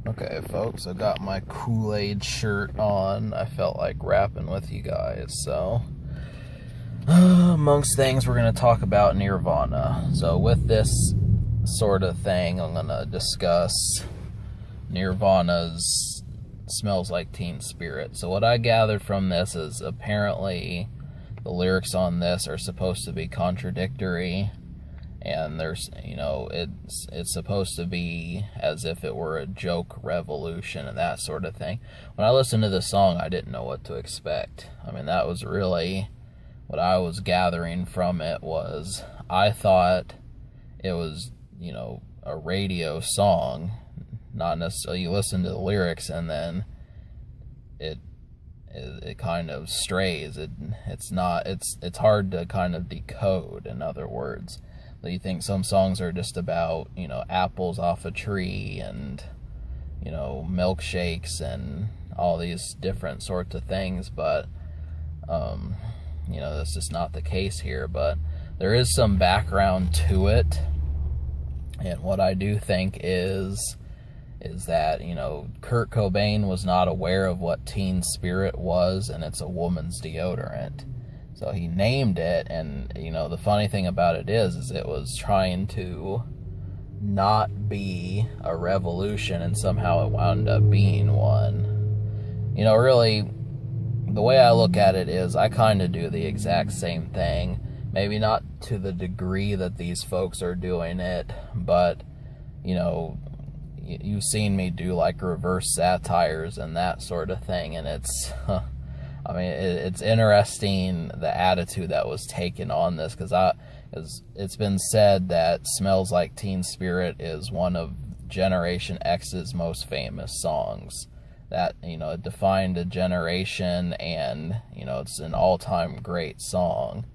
Okay, folks, I got my Kool-Aid shirt on. I felt like rapping with you guys, so amongst things, we're going to talk about Nirvana. So with this sort of thing, I'm going to discuss Nirvana's Smells Like Teen Spirit. So what I gathered from this is apparently the lyrics on this are supposed to be contradictory, and there's, it's supposed to be as if it were a joke revolution and that sort of thing. When I listened to the song, I didn't know what to expect. I mean, that was really what I was gathering from it. Was I thought it was, a radio song, not necessarily. You listen to the lyrics and then it kind of strays. It's hard to kind of decode, in other words. You think some songs are just about, apples off a tree and, milkshakes and all these different sorts of things, but, that's just not the case here. But there is some background to it, and what I do think is that, Kurt Cobain was not aware of what Teen Spirit was, and it's a woman's deodorant. So he named it, and, the funny thing about it is it was trying to not be a revolution, and somehow it wound up being one. Really, the way I look at it is I kind of do the exact same thing. Maybe not to the degree that these folks are doing it, but, you've seen me do, like, reverse satires and that sort of thing, and it's... it's interesting the attitude that was taken on this, because it's been said that Smells Like Teen Spirit is one of Generation X's most famous songs. That, it defined a generation, and, it's an all-time great song.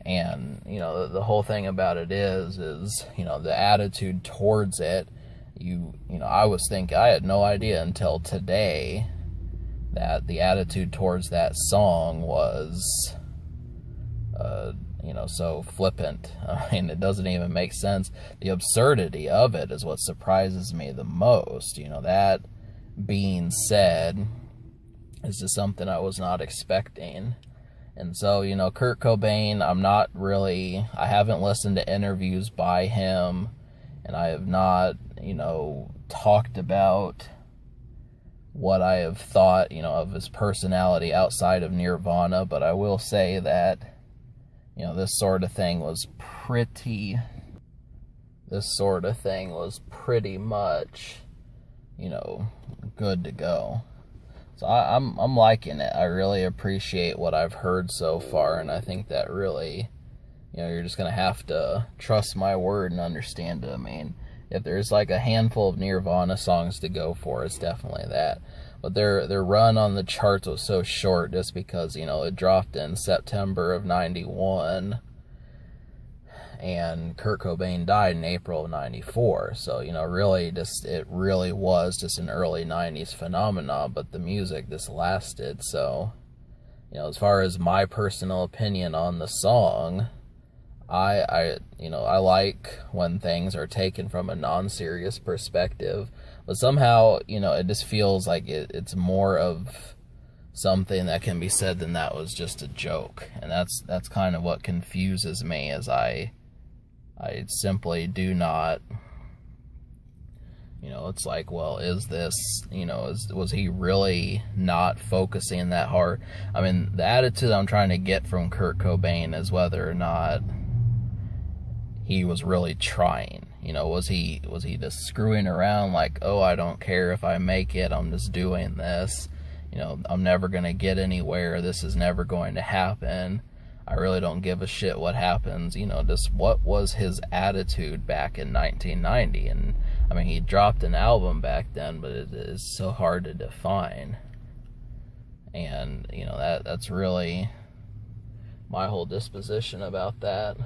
And, the whole thing about it is, the attitude towards it, I had no idea until today that the attitude towards that song was, so flippant. It doesn't even make sense. The absurdity of it is what surprises me the most. That being said, is just something I was not expecting. And so, Kurt Cobain, I haven't listened to interviews by him, and I have not, talked about what I have thought, of his personality outside of Nirvana, but I will say that, this sort of thing was pretty much, good to go. So I'm liking it. I really appreciate what I've heard so far, and I think that really, you're just gonna have to trust my word and understand it. I mean, if there's like a handful of Nirvana songs to go for, it's definitely that. But their run on the charts was so short just because, it dropped in September of 91, and Kurt Cobain died in April of 94. So, it really was just an early 90s phenomenon, but the music just lasted. So, as far as my personal opinion on the song, I like when things are taken from a non-serious perspective, but somehow, it just feels like it's more of something that can be said than that was just a joke. And that's kind of what confuses me, as I simply do not, it's like, well, is this, was he really not focusing that hard? I mean, the attitude I'm trying to get from Kurt Cobain is whether or not he was really trying. Was he just screwing around, like, oh, I don't care if I make it, I'm just doing this, I'm never gonna get anywhere, this is never going to happen, I really don't give a shit what happens, just what was his attitude back in 1990? And I mean, he dropped an album back then, but it is so hard to define. And that's really my whole disposition about that.